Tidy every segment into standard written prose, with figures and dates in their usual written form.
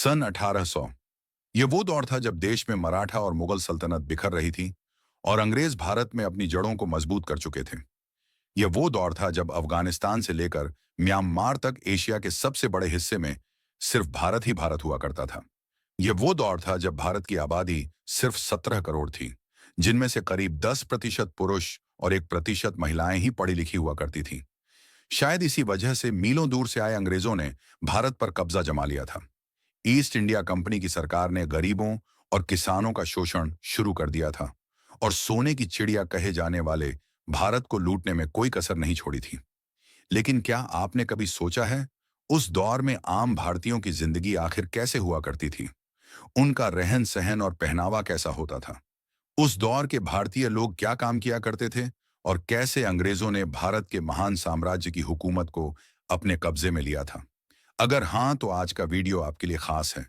सन 1800। यह वो दौर था जब देश में मराठा और मुगल सल्तनत बिखर रही थी और अंग्रेज भारत में अपनी जड़ों को मजबूत कर चुके थे। यह वो दौर था जब अफगानिस्तान से लेकर म्यांमार तक एशिया के सबसे बड़े हिस्से में सिर्फ भारत ही भारत हुआ करता था। यह वो दौर था जब भारत की आबादी सिर्फ 17 करोड़ थी, जिनमें से करीब 10% पुरुष और 1% महिलाएं ही पढ़ी लिखी हुआ करती थीं। शायद इसी वजह से मीलों दूर से आए अंग्रेजों ने भारत पर कब्जा जमा लिया था। ईस्ट इंडिया कंपनी की सरकार ने गरीबों और किसानों का शोषण शुरू कर दिया था और सोने की चिड़िया कहे जाने वाले भारत को लूटने में कोई कसर नहीं छोड़ी थी। लेकिन क्या आपने कभी सोचा है, उस दौर में आम भारतीयों की जिंदगी आखिर कैसे हुआ करती थी? उनका रहन सहन और पहनावा कैसा होता था? उस दौर के भारतीय लोग क्या काम किया करते थे और कैसे अंग्रेजों ने भारत के महान साम्राज्य की हुकूमत को अपने कब्जे में लिया था? अगर हाँ, तो आज का वीडियो आपके लिए खास है,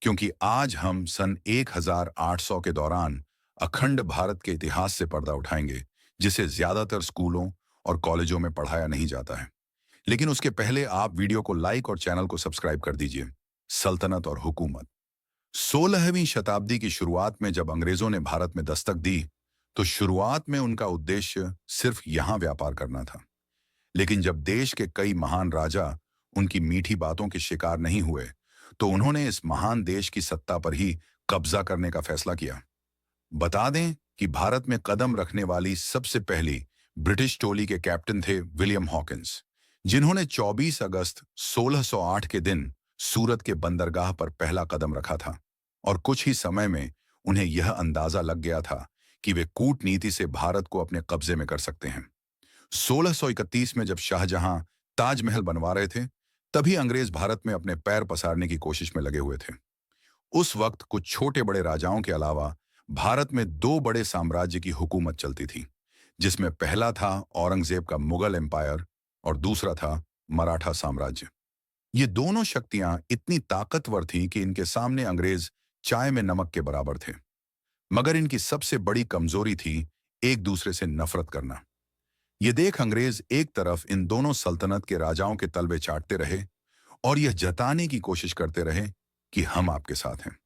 क्योंकि आज हम सन 1800 के दौरान अखंड भारत के इतिहास से पर्दा उठाएंगे, जिसे ज्यादातर स्कूलों और कॉलेजों में पढ़ाया नहीं जाता है। लेकिन उसके पहले आप वीडियो को लाइक और चैनल को सब्सक्राइब कर दीजिए। सल्तनत और हुकूमत। 16वीं शताब्दी की शुरुआत में जब अंग्रेजों ने भारत में दस्तक दी, तो शुरुआत में उनका उद्देश्य सिर्फ यहां व्यापार करना था। लेकिन जब देश के कई महान राजा उनकी मीठी बातों के शिकार नहीं हुए, तो उन्होंने इस महान देश की सत्ता पर ही कब्जा करने का फैसला किया। बता दें कि भारत में कदम रखने वाली सबसे पहली ब्रिटिश टोली के कैप्टन थे विलियम हॉकिंस, जिन्होंने 24 अगस्त 1608 के दिन सूरत के बंदरगाह पर पहला कदम रखा था। और कुछ ही समय में उन्हें यह अंदाजा लग गया था कि वे कूटनीति से भारत को अपने कब्जे में कर सकते हैं। 1631 में जब शाहजहां ताजमहल बनवा रहे थे, तभी अंग्रेज भारत में अपने पैर पसारने की कोशिश में लगे हुए थे। उस वक्त कुछ छोटे बड़े राजाओं के अलावा भारत में दो बड़े साम्राज्य की हुकूमत चलती थी, जिसमें पहला था औरंगजेब का मुगल एम्पायर और दूसरा था मराठा साम्राज्य। ये दोनों शक्तियां इतनी ताकतवर थीं कि इनके सामने अंग्रेज चाय में नमक के बराबर थे। मगर इनकी सबसे बड़ी कमजोरी थी एक दूसरे से नफरत करना। ये देख अंग्रेज एक तरफ इन दोनों सल्तनत के राजाओं के तलवे चाटते रहे और यह जताने की कोशिश करते रहे कि हम आपके साथ हैं।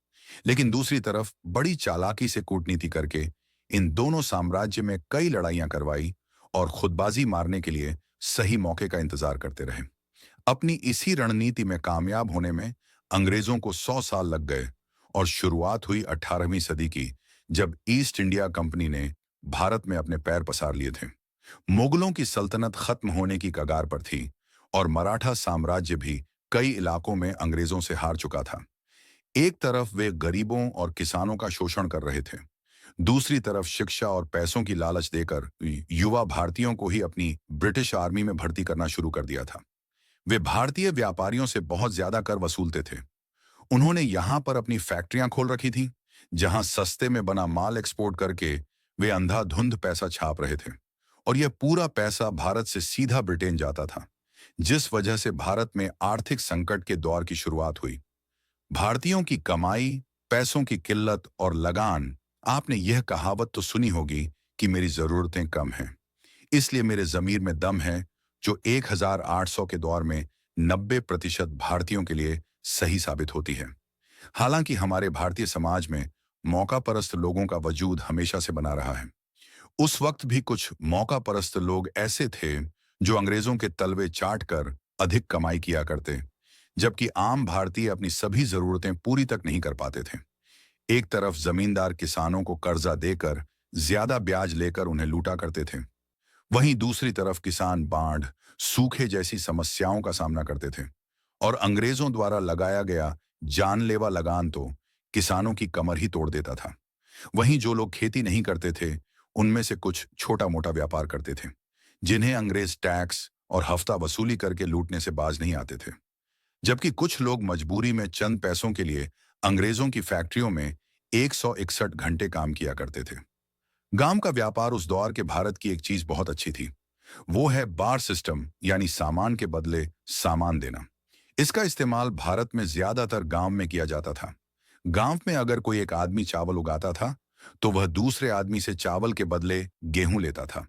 लेकिन दूसरी तरफ बड़ी चालाकी से कूटनीति करके इन दोनों साम्राज्य में कई लड़ाइयां करवाई और खुदबाजी मारने के लिए सही मौके का इंतजार करते रहे। अपनी इसी रणनीति में कामयाब होने में अंग्रेजों को 100 साल लग गए और शुरुआत हुई 18वीं सदी की, जब ईस्ट इंडिया कंपनी ने भारत में अपने पैर पसार लिए थे। मुगलों की सल्तनत खत्म होने की कगार पर थी और मराठा साम्राज्य भी कई इलाकों में अंग्रेजों से हार चुका था। एक तरफ वे गरीबों और किसानों का शोषण कर रहे थे, दूसरी तरफ शिक्षा और पैसों की लालच देकर युवा भारतीयों को ही अपनी ब्रिटिश आर्मी में भर्ती करना शुरू कर दिया था। वे भारतीय व्यापारियों से बहुत ज्यादा कर वसूलते थे। उन्होंने यहां पर अपनी फैक्ट्रियां खोल रखी थीं, जहां सस्ते में बना माल एक्सपोर्ट करके वे अंधाधुंध पैसा छाप रहे थे और यह पूरा पैसा भारत से सीधा ब्रिटेन जाता था, जिस वजह से भारत में आर्थिक संकट के दौर की शुरुआत हुई। भारतीयों की कमाई, पैसों की किल्लत और लगान। आपने यह कहावत तो सुनी होगी कि मेरी जरूरतें कम हैं, इसलिए मेरे जमीर में दम है, जो 1800 के दौर में 90% भारतीयों के लिए सही साबित होती है। हालांकि हमारे भारतीय समाज में मौका परस्त लोगों का वजूद हमेशा से बना रहा है। उस वक्त भी कुछ मौका परस्त लोग ऐसे थे जो अंग्रेजों के तलवे चाट कर अधिक कमाई किया करते, जबकि आम भारतीय अपनी सभी जरूरतें पूरी तक नहीं कर पाते थे। एक तरफ जमींदार किसानों को कर्जा देकर ज्यादा ब्याज लेकर उन्हें लूटा करते थे, वहीं दूसरी तरफ किसान बाढ़, सूखे जैसी समस्याओं का सामना करते थे और अंग्रेजों द्वारा लगाया गया जानलेवा लगान तो किसानों की कमर ही तोड़ देता था। वहीं जो लोग खेती नहीं करते थे, उनमें से कुछ छोटा मोटा व्यापार करते थे, जिन्हें अंग्रेज टैक्स और हफ्ता वसूली करके लूटने से बाज नहीं आते थे। जबकि कुछ लोग मजबूरी में चंद पैसों के लिए अंग्रेजों की फैक्ट्रियों में 161 घंटे काम किया करते थे। गांव का व्यापार उस दौर के भारत की एक चीज बहुत अच्छी थी, वो है बार सिस्टम, यानी सामान के बदले सामान देना। इसका इस्तेमाल भारत में ज्यादातर गांव में किया जाता था। गांव में अगर कोई एक आदमी चावल उगाता था, तो वह दूसरे आदमी से चावल के बदले गेहूं लेता था।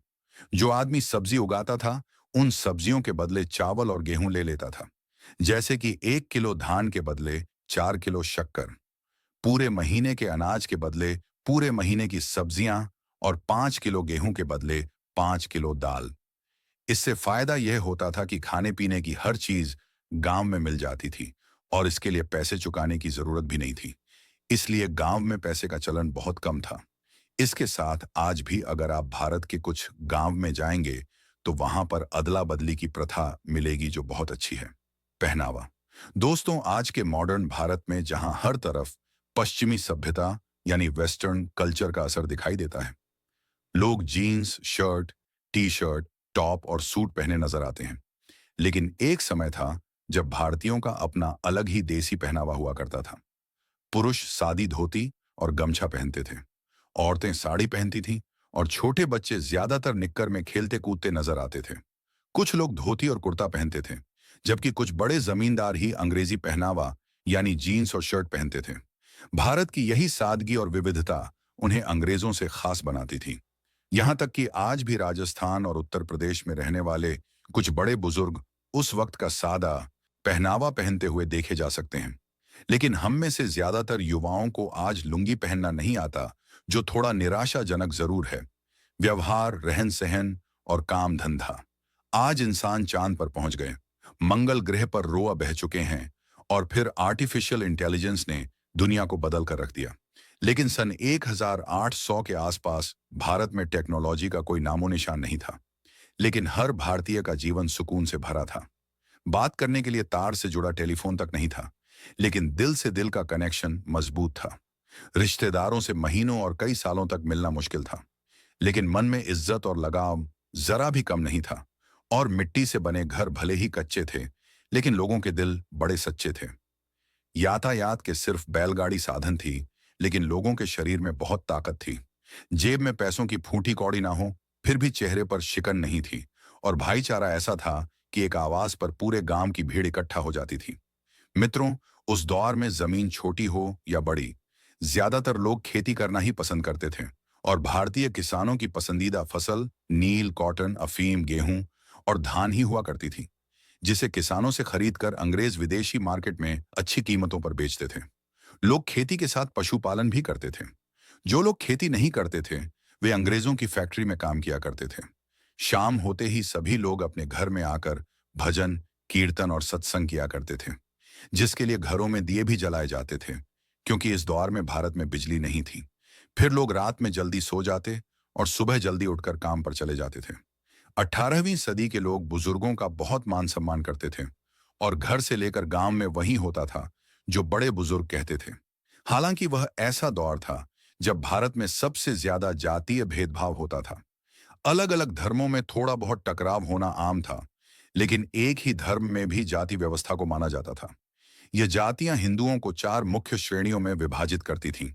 जो आदमी सब्जी उगाता था, उन सब्जियों के बदले चावल और गेहूं ले लेता था। जैसे कि 1 किलो धान के बदले 4 किलो शक्कर, पूरे महीने के अनाज के बदले पूरे महीने की सब्जियां और 5 किलो गेहूं के बदले 5 किलो दाल। इससे फायदा यह होता था कि खाने पीने की हर चीज गांव में मिल जाती थी और इसके लिए पैसे चुकाने की जरूरत भी नहीं थी। इसलिए गांव में पैसे का चलन बहुत कम था। इसके साथ आज भी अगर आप भारत के कुछ गांव में जाएंगे तो वहां पर अदला बदली की प्रथा मिलेगी जो बहुत अच्छी है। पहनावा। दोस्तों, आज के मॉडर्न भारत में जहां हर तरफ पश्चिमी सभ्यता यानी वेस्टर्न कल्चर का असर दिखाई देता है, लोग jeans, shirt, T shirt, top और सूट पहने नजर आते हैं। लेकिन एक समय था जब भारतीयों का अपना अलग ही देसी पहनावा हुआ करता था। पुरुष सादी धोती और गमछा पहनते थे, औरतें साड़ी पहनती थीं और छोटे बच्चे ज्यादातर निक्कर में खेलते कूदते नजर आते थे। कुछ लोग धोती और कुर्ता पहनते थे, जबकि कुछ बड़े जमींदार ही अंग्रेजी पहनावा यानी जीन्स और शर्ट पहनते थे। भारत की यही सादगी और विविधता उन्हें अंग्रेजों से खास बनाती थी। यहां तक कि आज भी राजस्थान और उत्तर प्रदेश में रहने वाले कुछ बड़े बुजुर्ग उस वक्त का सादा पहनावा पहनते हुए देखे जा सकते हैं। लेकिन हम में से ज्यादातर युवाओं को आज लुंगी पहनना नहीं आता, जो थोड़ा निराशाजनक जरूर है। व्यवहार, रहन सहन और काम धंधा। आज इंसान चांद पर पहुंच गए, मंगल ग्रह पर रोआ बह चुके हैं और फिर आर्टिफिशियल इंटेलिजेंस ने दुनिया को बदल कर रख दिया। लेकिन सन 1800 के आसपास भारत में टेक्नोलॉजी का कोई नामो निशान नहीं था। लेकिन हर भारतीय का जीवन सुकून से भरा था। बात करने के लिए तार से जुड़ा टेलीफोन तक नहीं था, लेकिन दिल से दिल का कनेक्शन मजबूत था। रिश्तेदारों से महीनों और कई सालों तक मिलना मुश्किल था, लेकिन मन में इज्जत और लगाव जरा भी कम नहीं था। और मिट्टी से बने घर भले ही कच्चे थे, लेकिन लोगों के दिल बड़े सच्चे थे। यातायात के सिर्फ बैलगाड़ी साधन थी, लेकिन लोगों के शरीर में बहुत ताकत थी। जेब में पैसों की फूटी कौड़ी ना हो, फिर भी चेहरे पर शिकन नहीं थी। और भाईचारा ऐसा था कि एक आवाज पर पूरे गांव की भीड़ इकट्ठा हो जाती थी। मित्रों, उस दौर में जमीन छोटी हो या बड़ी, ज्यादातर लोग खेती करना ही पसंद करते थे। और भारतीय किसानों की पसंदीदा फसल नील, कॉटन, अफीम, गेहूं और धान ही हुआ करती थी, जिसे किसानों से खरीदकर अंग्रेज विदेशी मार्केट में अच्छी कीमतों पर बेचते थे। लोग खेती के साथ पशुपालन भी करते थे। जो लोग खेती नहीं करते थे, वे अंग्रेजों की फैक्ट्री में काम किया करते थे। शाम होते ही सभी लोग अपने घर में आकर भजन, कीर्तन और सत्संग किया करते थे, जिसके लिए घरों में दिए भी जलाए जाते थे, क्योंकि इस दौर में भारत में बिजली नहीं थी। फिर लोग रात में जल्दी सो जाते और सुबह जल्दी उठकर काम पर चले जाते थे। 18वीं सदी के लोग बुजुर्गों का बहुत मान सम्मान करते थे और घर से लेकर गांव में वही होता था जो बड़े बुजुर्ग कहते थे। हालांकि वह ऐसा दौर था जब भारत में सबसे ज्यादा जातीय भेदभाव होता था। अलग अलग धर्मों में थोड़ा बहुत टकराव होना आम था, लेकिन एक ही धर्म में भी जाति व्यवस्था को माना जाता था। यह जातियां हिंदुओं को 4 मुख्य श्रेणियों में विभाजित करती थीं: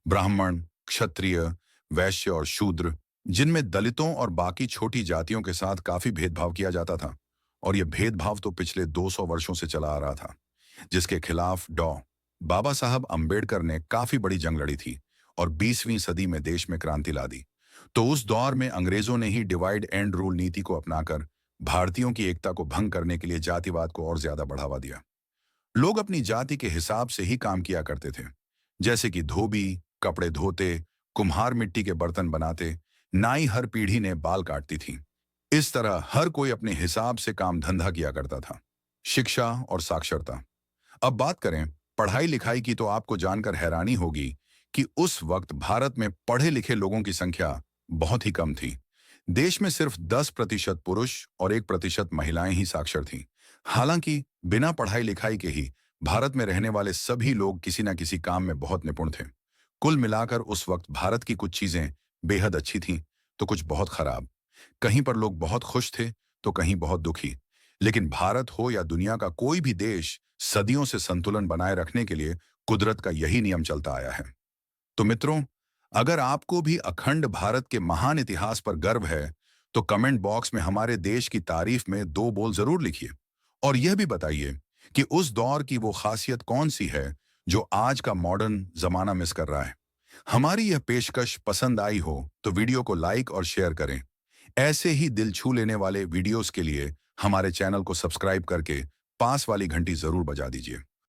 ब्राह्मण, क्षत्रिय, वैश्य और शूद्र, जिनमें दलितों और बाकी छोटी जातियों के साथ काफी भेदभाव किया जाता था। और यह भेदभाव तो पिछले 200 वर्षों से चला आ रहा था, जिसके खिलाफ बाबा साहब अंबेडकर ने काफी बड़ी जंग लड़ी थी और 20वीं सदी में देश में क्रांति ला दी। तो उस दौर में अंग्रेजों ने ही डिवाइड एंड रूल नीति को अपनाकर भारतीयों की एकता को भंग करने के लिए जातिवाद को और ज्यादा बढ़ावा दिया। लोग अपनी जाति के हिसाब से ही काम किया करते थे, जैसे कि धोबी कपड़े धोते, कुम्हार मिट्टी के बर्तन बनाते, नाई हर पीढ़ी ने बाल काटती थी। इस तरह हर कोई अपने हिसाब से काम धंधा किया करता था। शिक्षा और साक्षरता। अब बात करें पढ़ाई लिखाई की, तो आपको जानकर हैरानी होगी कि उस वक्त भारत में पढ़े लिखे लोगों की संख्या बहुत ही कम थी। देश में सिर्फ 10% पुरुष और 1% महिलाएं ही साक्षर थीं। हालांकि बिना पढ़ाई लिखाई के ही भारत में रहने वाले सभी लोग किसी न किसी काम में बहुत निपुण थे। कुल मिलाकर उस वक्त भारत की कुछ चीजें बेहद अच्छी थीं, तो कुछ बहुत खराब। कहीं पर लोग बहुत खुश थे, तो कहीं बहुत दुखी। लेकिन भारत हो या दुनिया का कोई भी देश, सदियों से संतुलन बनाए रखने के लिए कुदरत का यही नियम चलता आया है। तो मित्रों, अगर आपको भी अखंड भारत के महान इतिहास पर गर्व है, तो कमेंट बॉक्स में हमारे देश की तारीफ में 2 बोल जरूर लिखिए। और यह भी बताइए कि उस दौर की वो खासियत कौन सी है जो आज का मॉडर्न जमाना मिस कर रहा है। हमारी यह पेशकश पसंद आई हो तो वीडियो को लाइक और शेयर करें। ऐसे ही दिल छू लेने वाले वीडियोस के लिए हमारे चैनल को सब्सक्राइब करके पास वाली घंटी जरूर बजा दीजिए।